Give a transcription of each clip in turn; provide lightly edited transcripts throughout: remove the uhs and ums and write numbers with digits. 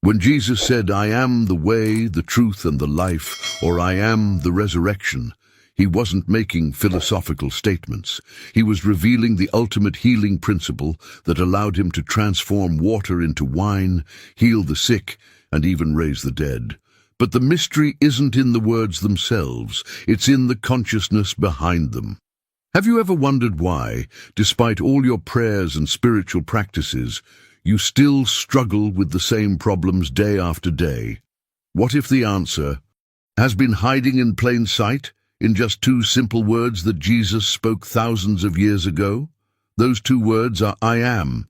When Jesus said, "I am the way, the truth, and the life," or "I am the resurrection," he wasn't making philosophical statements. He was revealing the ultimate healing principle that allowed him to transform water into wine, heal the sick, and even raise the dead. But the mystery isn't in the words themselves, it's in the consciousness behind them. Have you ever wondered why, despite all your prayers and spiritual practices, you still struggle with the same problems day after day? What if the answer has been hiding in plain sight, in just two simple words that Jesus spoke thousands of years ago? Those two words are "I am."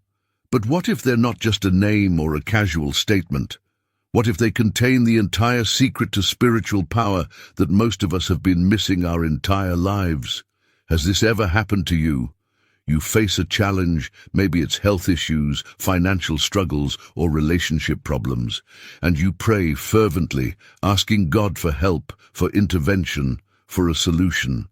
But what if they're not just a name or a casual statement? What if they contain the entire secret to spiritual power that most of us have been missing our entire lives? Has this ever happened to you? You face a challenge, maybe it's health issues, financial struggles, or relationship problems, and you pray fervently, asking God for help, for intervention, for a solution.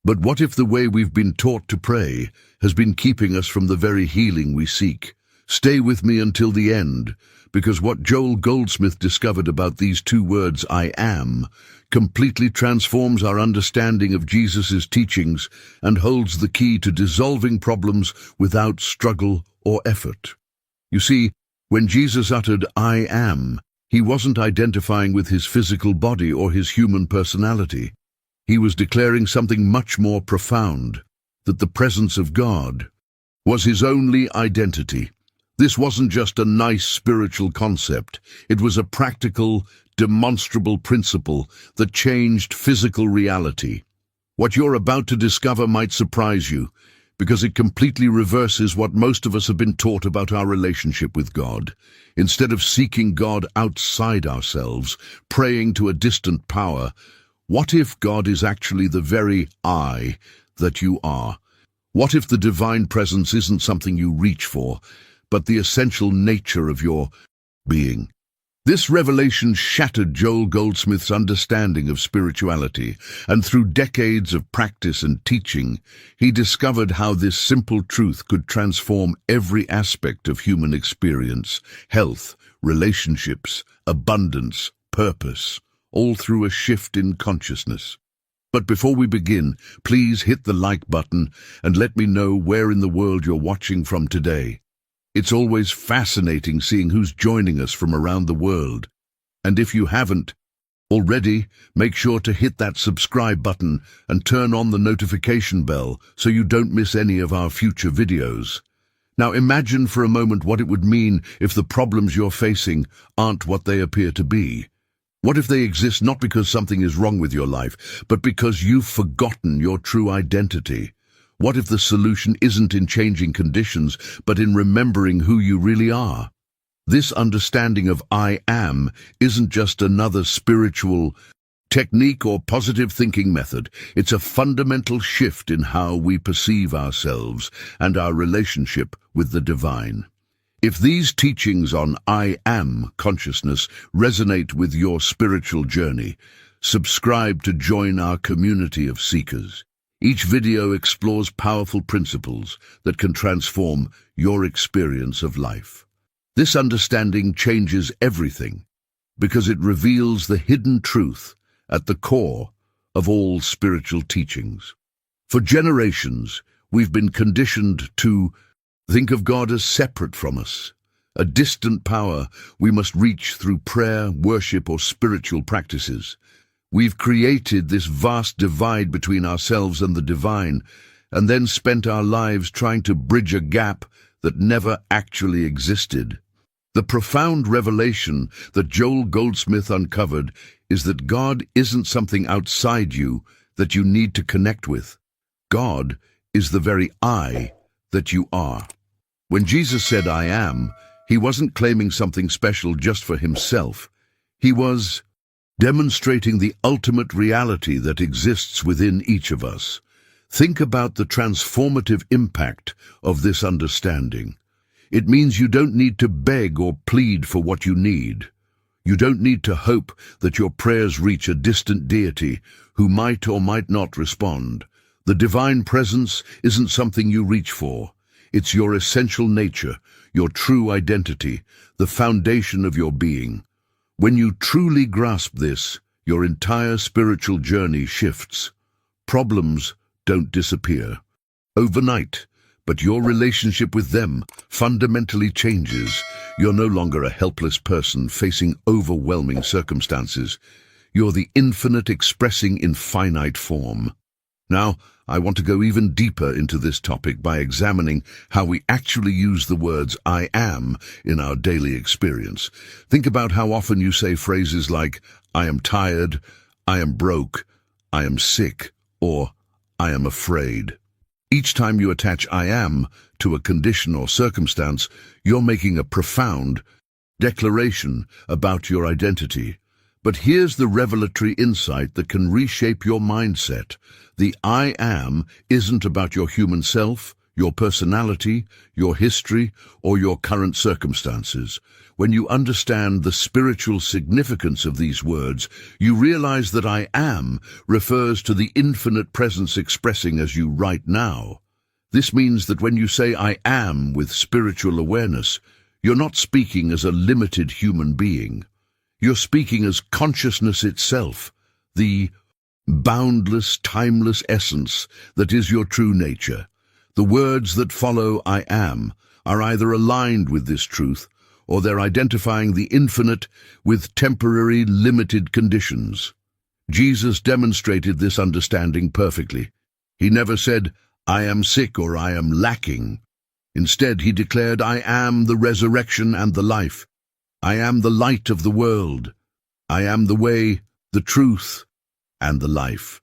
But what if the way we've been taught to pray has been keeping us from the very healing we seek? Stay with me until the end, because what Joel Goldsmith discovered about these two words, "I am," completely transforms our understanding of Jesus' teachings and holds the key to dissolving problems without struggle or effort. You see, when Jesus uttered "I am," he wasn't identifying with his physical body or his human personality. He was declaring something much more profound, that the presence of God was his only identity. This wasn't just a nice spiritual concept. It was a practical, demonstrable principle that changed physical reality. What you're about to discover might surprise you, because it completely reverses what most of us have been taught about our relationship with God. Instead of seeking God outside ourselves, praying to a distant power, what if God is actually the very I that you are? What if the divine presence isn't something you reach for, but the essential nature of your being? This revelation shattered Joel Goldsmith's understanding of spirituality, and through decades of practice and teaching, he discovered how this simple truth could transform every aspect of human experience: health, relationships, abundance, purpose, all through a shift in consciousness. But before we begin, please hit the like button and let me know where in the world you're watching from today. It's always fascinating seeing who's joining us from around the world. And if you haven't already, make sure to hit that subscribe button and turn on the notification bell so you don't miss any of our future videos. Now imagine for a moment what it would mean if the problems you're facing aren't what they appear to be. What if they exist not because something is wrong with your life, but because you've forgotten your true identity? What if the solution isn't in changing conditions, but in remembering who you really are? This understanding of "I am" isn't just another spiritual technique or positive thinking method. It's a fundamental shift in how we perceive ourselves and our relationship with the divine. If these teachings on "I am" consciousness resonate with your spiritual journey, subscribe to join our community of seekers. Each video explores powerful principles that can transform your experience of life. This understanding changes everything because it reveals the hidden truth at the core of all spiritual teachings. For generations, we've been conditioned to think of God as separate from us, a distant power we must reach through prayer, worship, or spiritual practices. We've created this vast divide between ourselves and the divine, and then spent our lives trying to bridge a gap that never actually existed. The profound revelation that Joel Goldsmith uncovered is that God isn't something outside you that you need to connect with. God is the very I that you are. When Jesus said "I am," he wasn't claiming something special just for himself. He was demonstrating the ultimate reality that exists within each of us. Think about the transformative impact of this understanding. It means you don't need to beg or plead for what you need. You don't need to hope that your prayers reach a distant deity who might or might not respond. The divine presence isn't something you reach for. It's your essential nature, your true identity, the foundation of your being. When you truly grasp this, your entire spiritual journey shifts. Problems don't disappear overnight, but your relationship with them fundamentally changes. You're no longer a helpless person facing overwhelming circumstances. You're the infinite expressing in finite form. Now, I want to go even deeper into this topic by examining how we actually use the words I am in our daily experience. Think about how often you say phrases like, I am tired, I am broke, I am sick, or I am afraid. Each time you attach I am to a condition or circumstance, you're making a profound declaration about your identity. But here's the revelatory insight that can reshape your mindset. The I am isn't about your human self, your personality, your history, or your current circumstances. When you understand the spiritual significance of these words, you realize that I am refers to the infinite presence expressing as you right now. This means that when you say I am with spiritual awareness, you're not speaking as a limited human being. You're speaking as consciousness itself, the boundless, timeless essence that is your true nature. The words that follow I am are either aligned with this truth, or they're identifying the infinite with temporary, limited conditions. Jesus demonstrated this understanding perfectly. He never said, I am sick or I am lacking. Instead, he declared, I am the resurrection and the life. I am the light of the world. I am the way, the truth, and the life.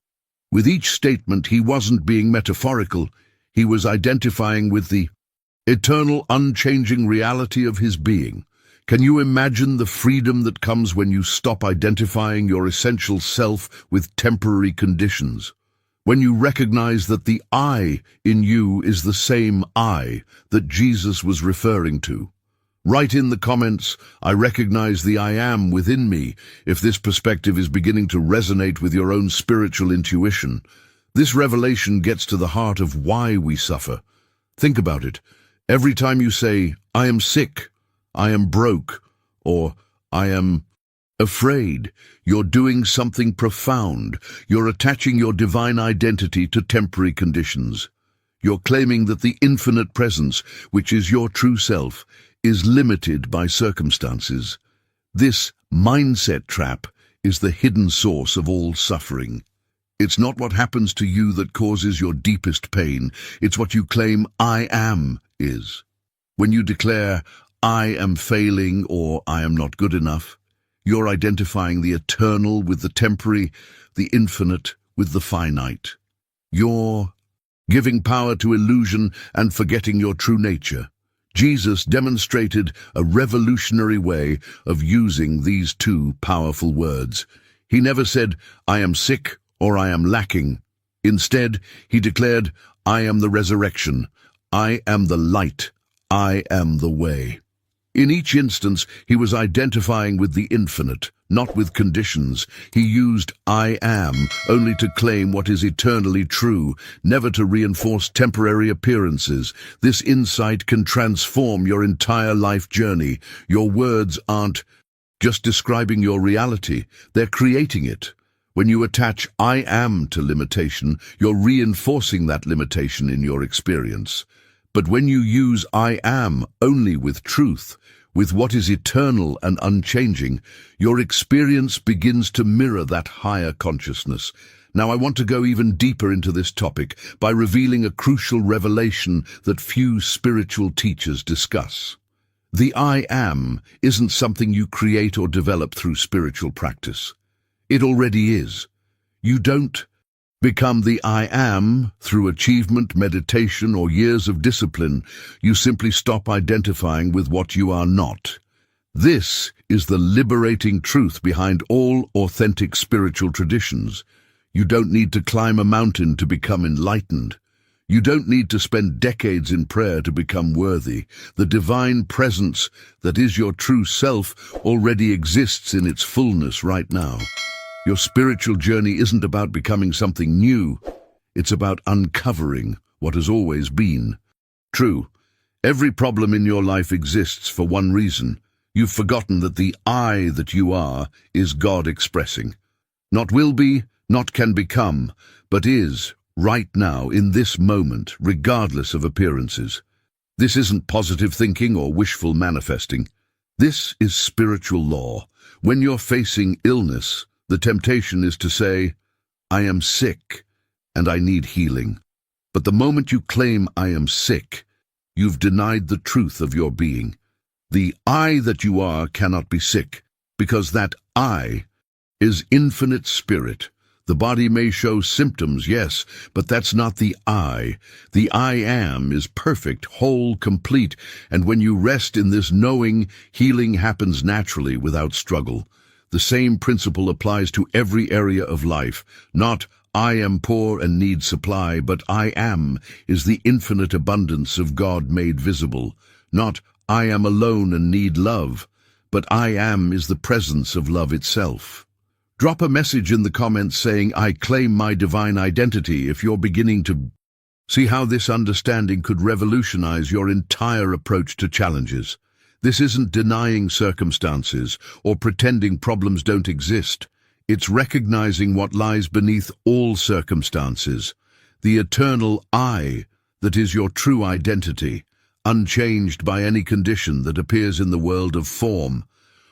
With each statement, he wasn't being metaphorical. He was identifying with the eternal, unchanging reality of his being. Can you imagine the freedom that comes when you stop identifying your essential self with temporary conditions? When you recognize that the I in you is the same I that Jesus was referring to. Write in the comments, I recognize the I am within me, if this perspective is beginning to resonate with your own spiritual intuition. This revelation gets to the heart of why we suffer. Think about it. Every time you say, I am sick, I am broke, or I am afraid, you're doing something profound. You're attaching your divine identity to temporary conditions. You're claiming that the infinite presence, which is your true self, is limited by circumstances. This mindset trap is the hidden source of all suffering. It's not what happens to you that causes your deepest pain. It's what you claim I am is. When you declare, I am failing or I am not good enough, you're identifying the eternal with the temporary, the infinite with the finite. You're giving power to illusion and forgetting your true nature. Jesus demonstrated a revolutionary way of using these two powerful words. He never said, I am sick or I am lacking. Instead, he declared, I am the resurrection. I am the light. I am the way. In each instance, he was identifying with the infinite, not with conditions. He used I am only to claim what is eternally true, never to reinforce temporary appearances. This insight can transform your entire life journey. Your words aren't just describing your reality, they're creating it. When you attach I am to limitation, you're reinforcing that limitation in your experience. But when you use I am only with truth, with what is eternal and unchanging, your experience begins to mirror that higher consciousness. Now I want to go even deeper into this topic by revealing a crucial revelation that few spiritual teachers discuss. The I am isn't something you create or develop through spiritual practice. It already is. You don't become the I am through achievement, meditation, or years of discipline. You simply stop identifying with what you are not. This is the liberating truth behind all authentic spiritual traditions. You don't need to climb a mountain to become enlightened. You don't need to spend decades in prayer to become worthy. The divine presence that is your true self already exists in its fullness right now. Your spiritual journey isn't about becoming something new. It's about uncovering what has always been. True, Every problem in your life exists for one reason. You've forgotten that the I that you are is God expressing. Not will be, not can become, but is, right now, in this moment, regardless of appearances. This isn't positive thinking or wishful manifesting. This is spiritual law. When you're facing illness, the temptation is to say, I am sick and I need healing. But the moment you claim I am sick, you've denied the truth of your being. The I that you are cannot be sick, because that I is infinite spirit. The body may show symptoms, yes, but that's not the I. The I am is perfect, whole, complete, and when you rest in this knowing, healing happens naturally without struggle. The same principle applies to every area of life. Not I am poor and need supply, but I am is the infinite abundance of God made visible. Not I am alone and need love, but I am is the presence of love itself. Drop a message in the comments saying, I claim my divine identity, if you're beginning to see how this understanding could revolutionize your entire approach to challenges. This isn't denying circumstances or pretending problems don't exist. It's recognizing what lies beneath all circumstances, the eternal I that is your true identity, unchanged by any condition that appears in the world of form.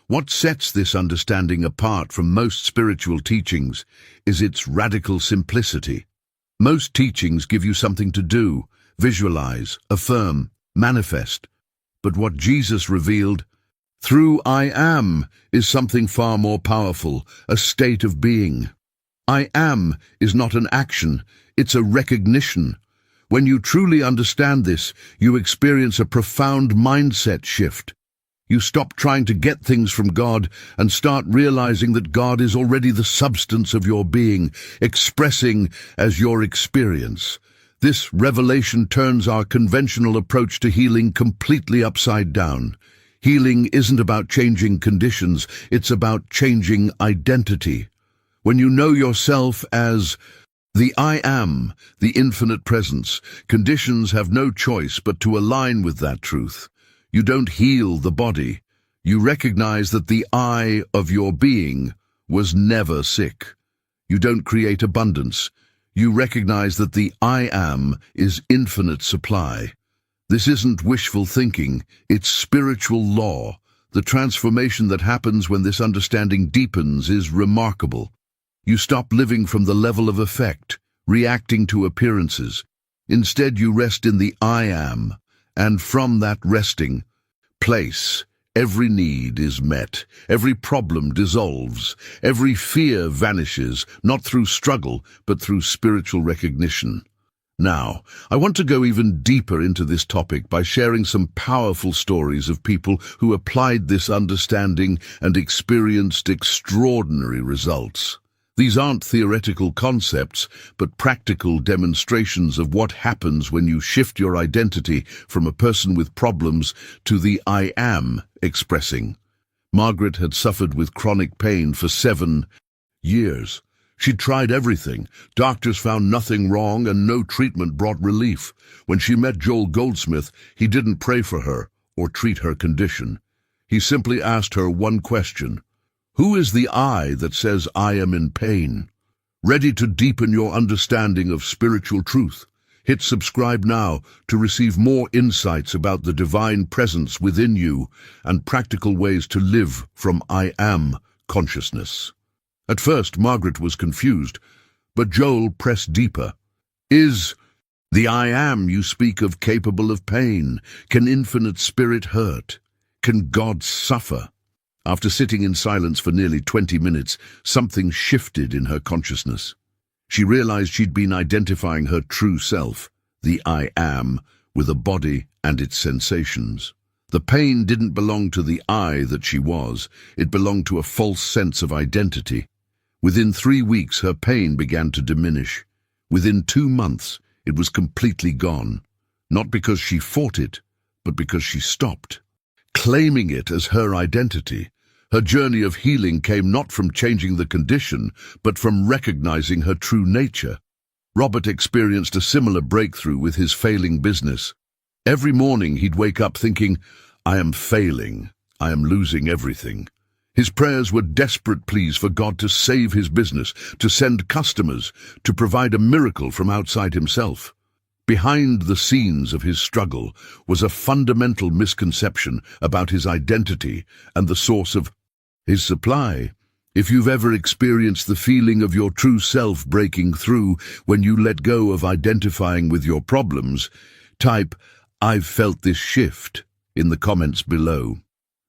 What sets this understanding apart from most spiritual teachings is its radical simplicity. Most teachings give you something to do, visualize, affirm, manifest. But what Jesus revealed through I am is something far more powerful, a state of being. I am is not an action, it's a recognition. When you truly understand this, you experience a profound mindset shift. You stop trying to get things from God and start realizing that God is already the substance of your being, expressing as your experience. This revelation turns our conventional approach to healing completely upside down. Healing isn't about changing conditions, it's about changing identity. When you know yourself as the I am, the infinite presence, conditions have no choice but to align with that truth. You don't heal the body. You recognize that the I of your being was never sick. You don't create abundance. You recognize that the I am is infinite supply. This isn't wishful thinking, it's spiritual law. The transformation that happens when this understanding deepens is remarkable. You stop living from the level of effect, reacting to appearances. Instead, you rest in the I am, and from that resting place, every need is met, every problem dissolves, every fear vanishes, not through struggle, but through spiritual recognition. Now, I want to go even deeper into this topic by sharing some powerful stories of people who applied this understanding and experienced extraordinary results. These aren't theoretical concepts, but practical demonstrations of what happens when you shift your identity from a person with problems to the I am expressing. Margaret had suffered with chronic pain for 7 years. She'd tried everything. Doctors found nothing wrong and no treatment brought relief. When she met Joel Goldsmith, he didn't pray for her or treat her condition. He simply asked her one question. Who is the I that says I am in pain? Ready to deepen your understanding of spiritual truth? Hit subscribe now to receive more insights about the divine presence within you and practical ways to live from I am consciousness. At first, Margaret was confused, but Joel pressed deeper. Is the I am you speak of capable of pain? Can infinite spirit hurt? Can God suffer? After sitting in silence for nearly 20 minutes, something shifted in her consciousness. She realized she'd been identifying her true self, the I am, with a body and its sensations. The pain didn't belong to the I that she was, it belonged to a false sense of identity. Within 3 weeks, her pain began to diminish. Within 2 months, it was completely gone. Not because she fought it, but because she stopped. Claiming it as her identity, her journey of healing came not from changing the condition, but from recognizing her true nature. Robert experienced a similar breakthrough with his failing business. Every morning he'd wake up thinking, I am failing, I am losing everything. His prayers were desperate pleas for God to save his business, to send customers, to provide a miracle from outside himself. Behind the scenes of his struggle was a fundamental misconception about his identity and the source of his supply. If you've ever experienced the feeling of your true self breaking through when you let go of identifying with your problems, type, I've felt this shift, in the comments below.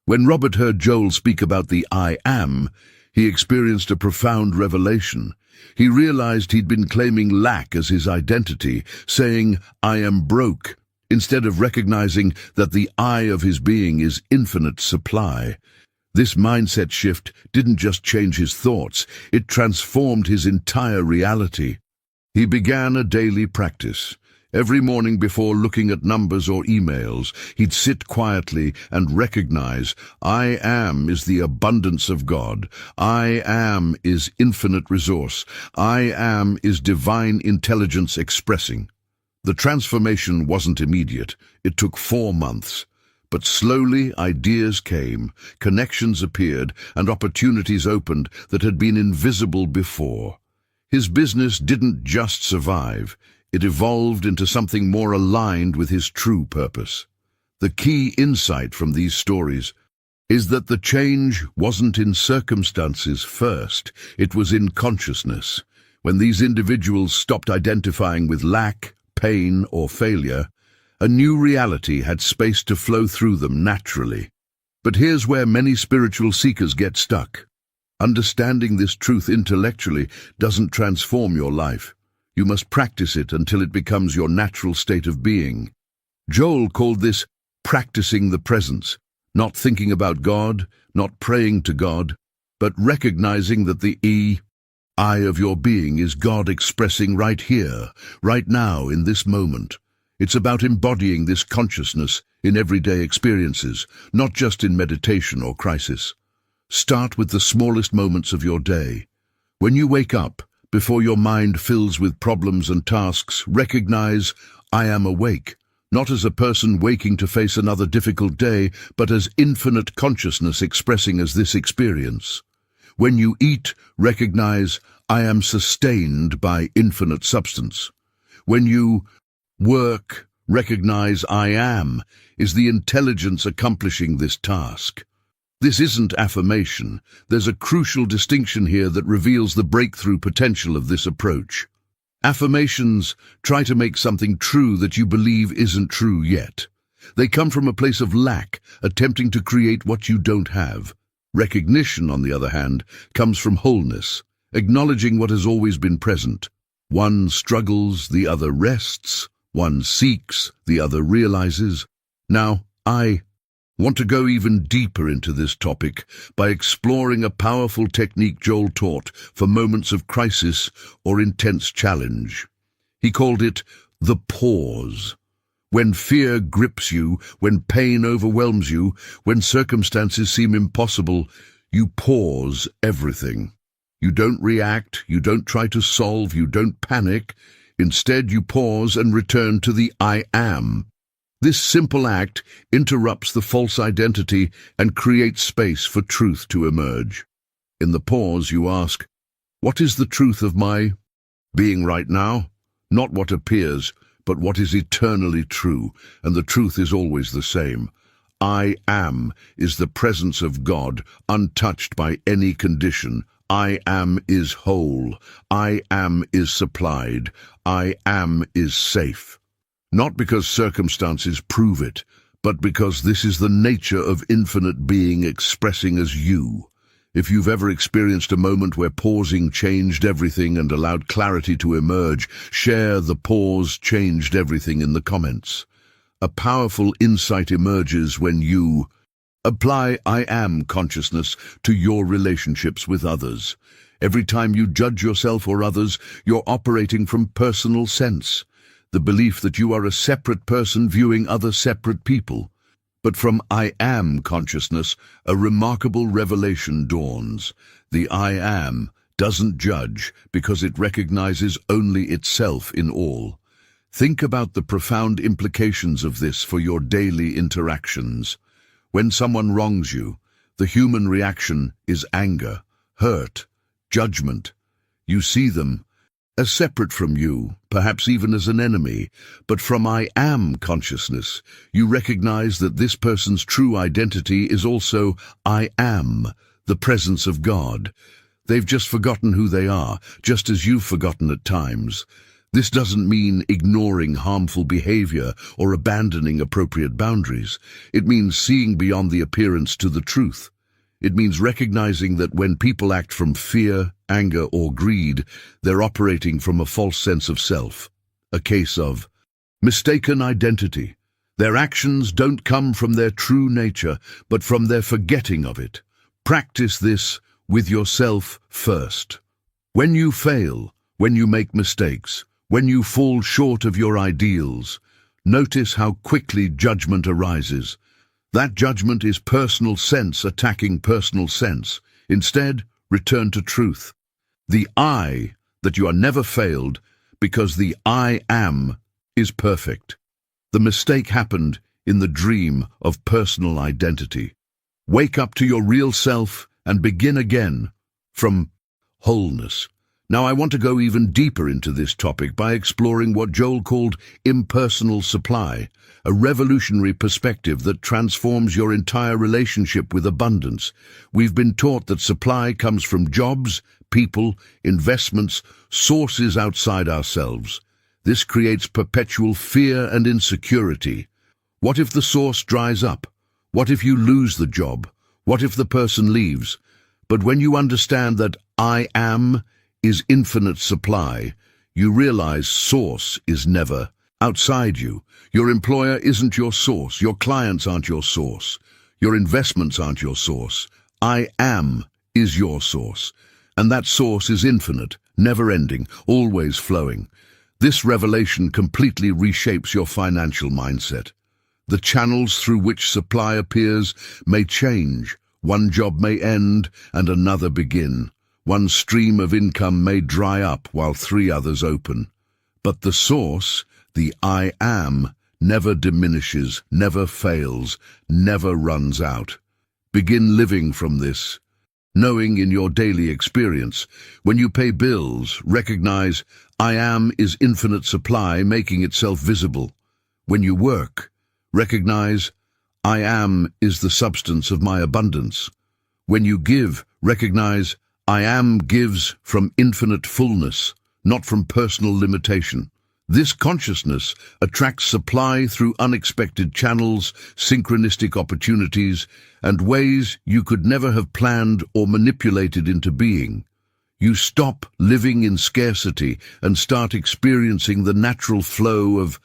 When Robert heard Joel speak about the I am, he experienced a profound revelation. He realized he'd been claiming lack as his identity, saying, I am broke, instead of recognizing that the I of his being is infinite supply. This mindset shift didn't just change his thoughts, it transformed his entire reality. He began a daily practice. Every morning before looking at numbers or emails, he'd sit quietly and recognize, I am is the abundance of God. I am is infinite resource. I am is divine intelligence expressing. The transformation wasn't immediate. It took 4 months. But slowly ideas came, connections appeared, and opportunities opened that had been invisible before. His business didn't just survive. It evolved into something more aligned with his true purpose. The key insight from these stories is that the change wasn't in circumstances first, it was in consciousness. When these individuals stopped identifying with lack, pain, or failure, a new reality had space to flow through them naturally. But here's where many spiritual seekers get stuck. Understanding this truth intellectually doesn't transform your life. You must practice it until it becomes your natural state of being. Joel called this practicing the presence, not thinking about God, not praying to God, but recognizing that the I of your being is God expressing right here, right now, in this moment. It's about embodying this consciousness in everyday experiences, not just in meditation or crisis. Start with the smallest moments of your day. When you wake up, before your mind fills with problems and tasks, recognize, I am awake, not as a person waking to face another difficult day, but as infinite consciousness expressing as this experience. When you eat, recognize, I am sustained by infinite substance. When you work, recognize, I am, is the intelligence accomplishing this task. This isn't affirmation. There's a crucial distinction here that reveals the breakthrough potential of this approach. Affirmations try to make something true that you believe isn't true yet. They come from a place of lack, attempting to create what you don't have. Recognition, on the other hand, comes from wholeness, acknowledging what has always been present. One struggles, the other rests. One seeks, the other realizes. Now, I want to go even deeper into this topic by exploring a powerful technique Joel taught for moments of crisis or intense challenge. He called it the pause. When fear grips you, when pain overwhelms you, when circumstances seem impossible, you pause everything. You don't react, you don't try to solve, you don't panic. Instead, you pause and return to the I am. This simple act interrupts the false identity and creates space for truth to emerge. In the pause, you ask, what is the truth of my being right now? Not what appears, but what is eternally true, and the truth is always the same. I am is the presence of God, untouched by any condition. I am is whole. I am is supplied. I am is safe. Not because circumstances prove it, but because this is the nature of infinite being expressing as you. If you've ever experienced a moment where pausing changed everything and allowed clarity to emerge, share the pause changed everything in the comments. A powerful insight emerges when you apply I am consciousness to your relationships with others. Every time you judge yourself or others, you're operating from personal sense, the belief that you are a separate person viewing other separate people. But from I am consciousness, a remarkable revelation dawns. The I am doesn't judge because it recognizes only itself in all. Think about the profound implications of this for your daily interactions. When someone wrongs you, the human reaction is anger, hurt, judgment. You see them as separate from you, perhaps even as an enemy, but from I am consciousness, you recognize that this person's true identity is also I am, the presence of God. They've just forgotten who they are, just as you've forgotten at times. This doesn't mean ignoring harmful behavior or abandoning appropriate boundaries. It means seeing beyond the appearance to the truth. It means recognizing that when people act from fear, anger, or greed, they're operating from a false sense of self, a case of mistaken identity. Their actions don't come from their true nature, but from their forgetting of it. Practice this with yourself first. When you fail, when you make mistakes, when you fall short of your ideals, notice how quickly judgment arises. That judgment is personal sense attacking personal sense. Instead, return to truth. The I, that you are never failed, because the I am is perfect. The mistake happened in the dream of personal identity. Wake up to your real self and begin again from wholeness. Now I want to go even deeper into this topic by exploring what Joel called impersonal supply, a revolutionary perspective that transforms your entire relationship with abundance. We've been taught that supply comes from jobs, people, investments, sources outside ourselves. This creates perpetual fear and insecurity. What if the source dries up? What if you lose the job? What if the person leaves? But when you understand that I am is infinite supply, you realize source is never outside you. Your employer isn't your source. Your clients aren't your source. Your investments aren't your source. I am is your source. And that source is infinite, never-ending, always flowing. This revelation completely reshapes your financial mindset. The channels through which supply appears may change. One job may end and another begin. One stream of income may dry up while 3 others open. But the source, the I am, never diminishes, never fails, never runs out. Begin living from this. Knowing in your daily experience, when you pay bills, recognize I am is infinite supply making itself visible. When you work, recognize I am is the substance of my abundance. When you give, recognize I am gives from infinite fullness, not from personal limitation. This consciousness attracts supply through unexpected channels, synchronistic opportunities, and ways you could never have planned or manipulated into being. You stop living in scarcity and start experiencing the natural flow of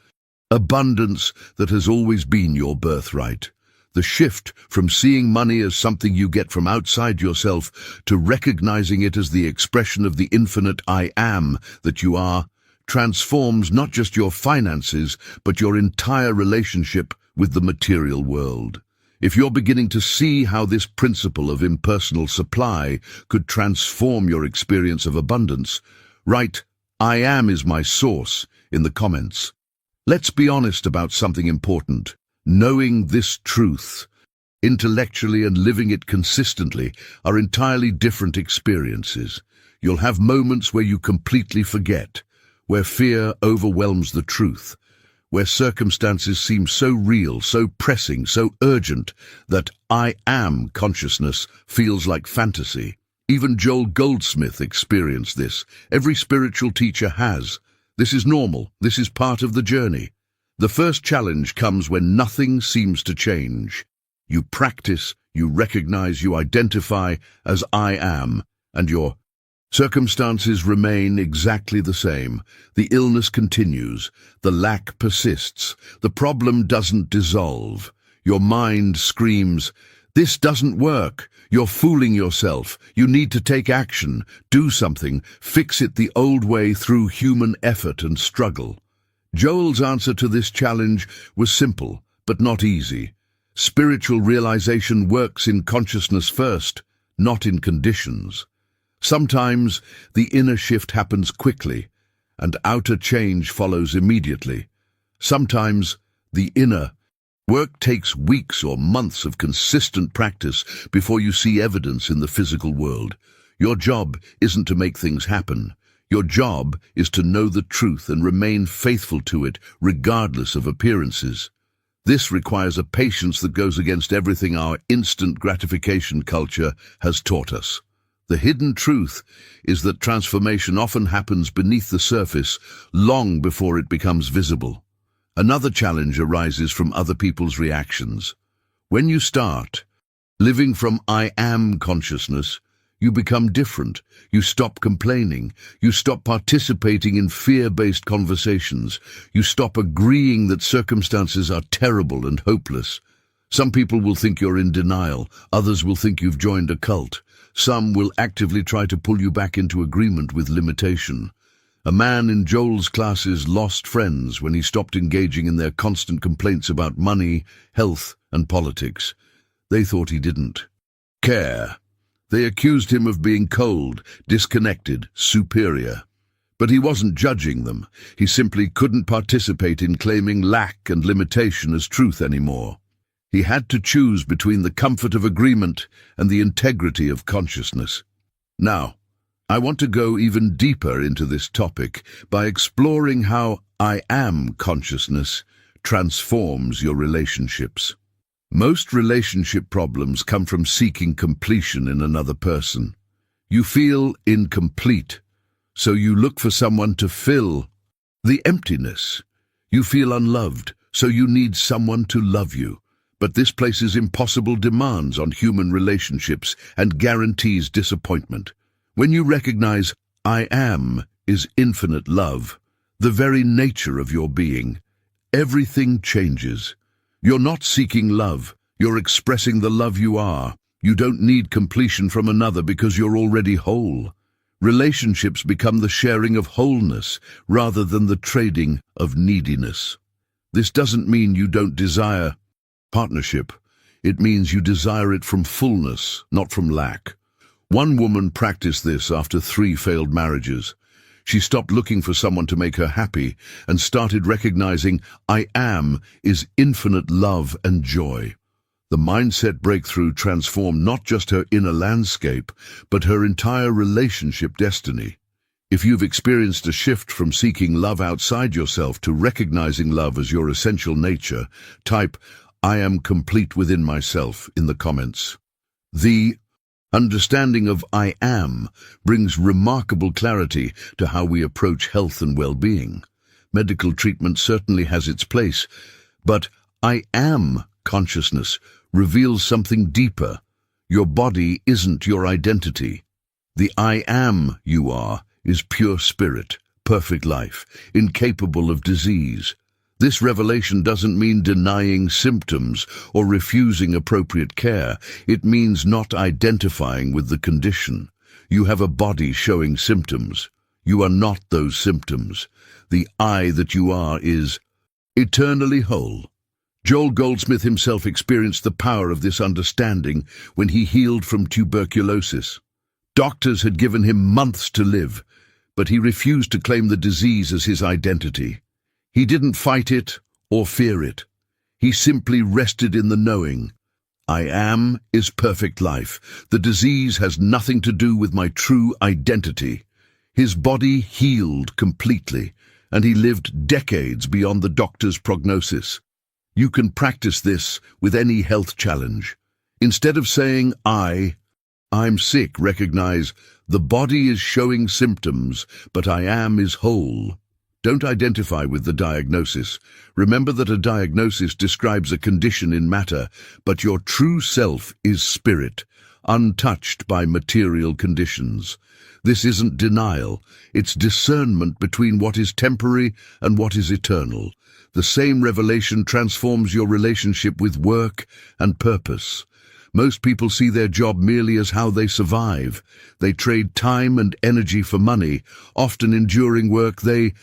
abundance that has always been your birthright. The shift from seeing money as something you get from outside yourself to recognizing it as the expression of the infinite I am that you are transforms not just your finances, but your entire relationship with the material world. If you're beginning to see how this principle of impersonal supply could transform your experience of abundance, write I am is my source in the comments. Let's be honest about something important. Knowing this truth, intellectually and living it consistently, are entirely different experiences. You'll have moments where you completely forget, where fear overwhelms the truth, where circumstances seem so real, so pressing, so urgent, that I am consciousness feels like fantasy. Even JOEL Goldsmith experienced this. Every spiritual teacher has. This is normal. This is part of the journey. The first challenge comes when nothing seems to change. You practice, you recognize, you identify as I am, and your circumstances remain exactly the same. The illness continues, the lack persists, the problem doesn't dissolve. Your mind screams, "This doesn't work. You're fooling yourself. You need to take action, do something, fix it the old way through human effort and struggle." Joel's answer to this challenge was simple, but not easy. Spiritual realization works in consciousness first, not in conditions. Sometimes the inner shift happens quickly, and outer change follows immediately. Sometimes the inner work takes weeks or months of consistent practice before you see evidence in the physical world. Your job isn't to make things happen. Your job is to know the truth and remain faithful to it regardless of appearances. This requires a patience that goes against everything our instant gratification culture has taught us. The hidden truth is that transformation often happens beneath the surface long before it becomes visible. Another challenge arises from other people's reactions. When you start living from I am consciousness, you become different. You stop complaining. You stop participating in fear-based conversations. You stop agreeing that circumstances are terrible and hopeless. Some people will think you're in denial. Others will think you've joined a cult. Some will actively try to pull you back into agreement with limitation. A man in Joel's classes lost friends when he stopped engaging in their constant complaints about money, health, and politics. They thought he didn't care. They accused him of being cold, disconnected, superior. But he wasn't judging them. He simply couldn't participate in claiming lack and limitation as truth anymore. He had to choose between the comfort of agreement and the integrity of consciousness. Now, I want to go even deeper into this topic by exploring how I am consciousness transforms your relationships. Most relationship problems come from seeking completion in another person. You feel incomplete, so you look for someone to fill the emptiness. You feel unloved, so you need someone to love you. But this places impossible demands on human relationships and guarantees disappointment. When you recognize I am is infinite love, the very nature of your being, everything changes. You're not seeking love, you're expressing the love you are. You don't need completion from another because you're already whole. Relationships become the sharing of wholeness rather than the trading of neediness. This doesn't mean you don't desire partnership. It means you desire it from fullness, not from lack. One woman practiced this after 3 failed marriages. She stopped looking for someone to make her happy and started recognizing I am is infinite love and joy. The mindset breakthrough transformed not just her inner landscape, but her entire relationship destiny. If you've experienced a shift from seeking love outside yourself to recognizing love as your essential nature, type I am complete within myself in the comments. The understanding of I am brings remarkable clarity to how we approach health and well-being. Medical treatment certainly has its place, but I am consciousness reveals something deeper. Your body isn't your identity. The I am you are is pure spirit, perfect life, incapable of disease. This revelation doesn't mean denying symptoms or refusing appropriate care. It means not identifying with the condition. You have a body showing symptoms. You are not those symptoms. The I that you are is eternally whole. Joel Goldsmith himself experienced the power of this understanding when he healed from tuberculosis. Doctors had given him months to live, but he refused to claim the disease as his identity. He didn't fight it or fear it. He simply rested in the knowing. I am is perfect life. The disease has nothing to do with my true identity. His body healed completely, and he lived decades beyond the doctor's prognosis. You can practice this with any health challenge. Instead of saying I'm sick, recognize the body is showing symptoms, but I am is whole. Don't identify with the diagnosis. Remember that a diagnosis describes a condition in matter, but your true self is spirit, untouched by material conditions. This isn't denial, it's discernment between what is temporary and what is eternal. The same revelation transforms your relationship with work and purpose. Most people see their job merely as how they survive. They trade time and energy for money, often enduring work they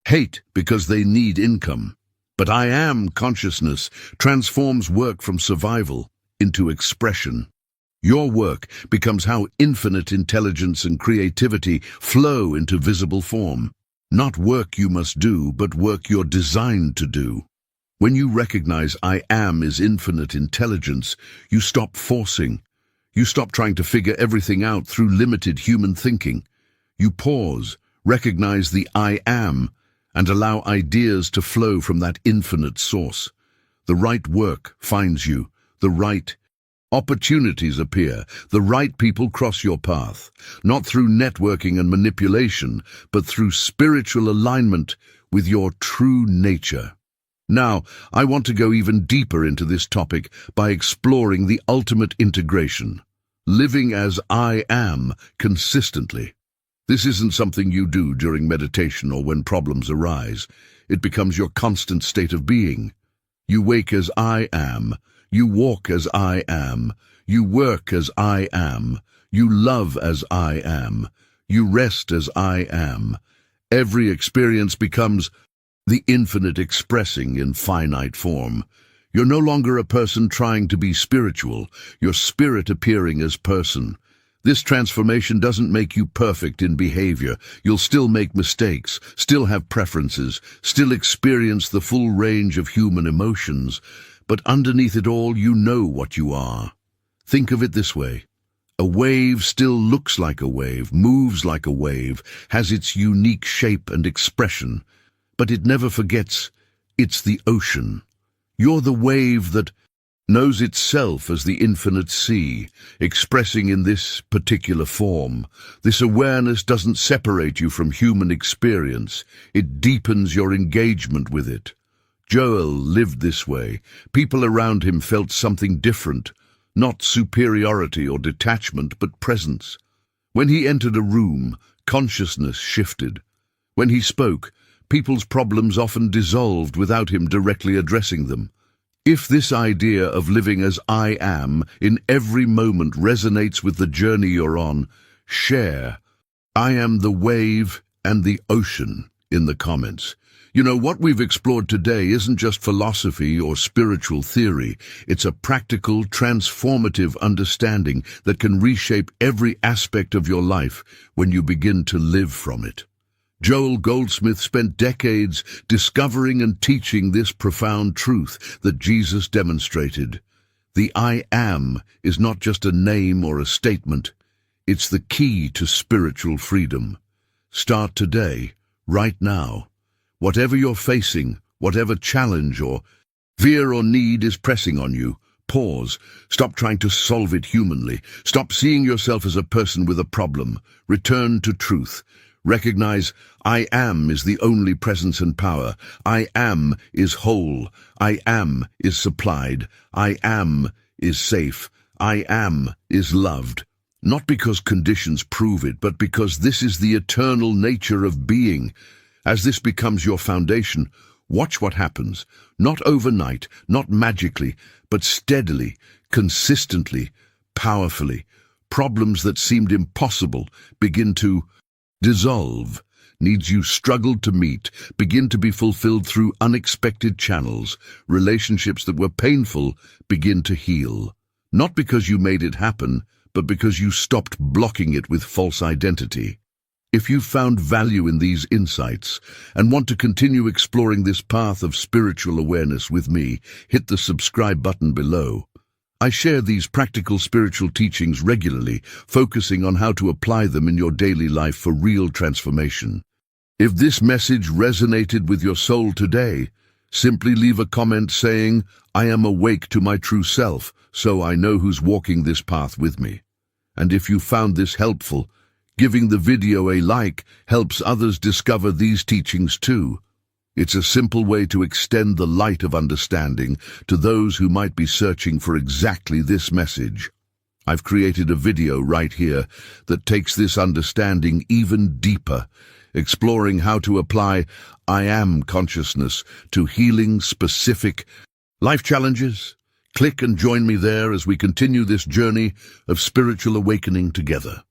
hate because they need income. But I am consciousness transforms work from survival into expression. Your work becomes how infinite intelligence and creativity flow into visible form. Not work you must do, but work you're designed to do. When you recognize I am is infinite intelligence, you stop forcing. You stop trying to figure everything out through limited human thinking. You pause, recognize the I am, and allow ideas to flow from that infinite source. The right work finds you, the right opportunities appear, the right people cross your path, not through networking and manipulation, but through spiritual alignment with your true nature. Now, I want to go even deeper into this topic by exploring the ultimate integration, living as I am consistently. This isn't something you do during meditation or when problems arise. It becomes your constant state of being. You wake as I am. You walk as I am. You work as I am. You love as I am. You rest as I am. Every experience becomes the infinite expressing in finite form. You're no longer a person trying to be spiritual, your spirit appearing as person. This transformation doesn't make you perfect in behavior. You'll still make mistakes, still have preferences, still experience the full range of human emotions. But underneath it all, you know what you are. Think of it this way. A wave still looks like a wave, moves like a wave, has its unique shape and expression. But it never forgets it's the ocean. You're the wave that knows itself as the infinite sea, expressing in this particular form. This awareness doesn't separate you from human experience. It deepens your engagement with it. Joel lived this way. People around him felt something different, not superiority or detachment, but presence. When he entered a room, consciousness shifted. When he spoke, people's problems often dissolved without him directly addressing them. If this idea of living as I am in every moment resonates with the journey you're on, share I am the wave and the ocean in the comments. You know, what we've explored today isn't just philosophy or spiritual theory. It's a practical, transformative understanding that can reshape every aspect of your life when you begin to live from it. Joel Goldsmith spent decades discovering and teaching this profound truth that Jesus demonstrated. The I am is not just a name or a statement. It's the key to spiritual freedom. Start today, right now. Whatever you're facing, whatever challenge or fear or need is pressing on you, pause. Stop trying to solve it humanly. Stop seeing yourself as a person with a problem. Return to truth. Recognize I am is the only presence and power. I am is whole. I am is supplied. I am is safe. I am is loved. Not because conditions prove it, but because this is the eternal nature of being. As this becomes your foundation, watch what happens. Not overnight, not magically, but steadily, consistently, powerfully. Problems that seemed impossible begin to dissolve. Needs you struggled to meet begin to be fulfilled through unexpected channels. Relationships that were painful begin to heal. Not because you made it happen, but because you stopped blocking it with false identity. If you've found value in these insights and want to continue exploring this path of spiritual awareness with me, hit the subscribe button below. I share these practical spiritual teachings regularly, focusing on how to apply them in your daily life for real transformation. If this message resonated with your soul today, simply leave a comment saying, I am awake to my true self, so I know who's walking this path with me. And if you found this helpful, giving the video a like helps others discover these teachings too. It's a simple way to extend the light of understanding to those who might be searching for exactly this message. I've created a video right here that takes this understanding even deeper, exploring how to apply I am consciousness to healing specific life challenges. Click and join me there as we continue this journey of spiritual awakening together.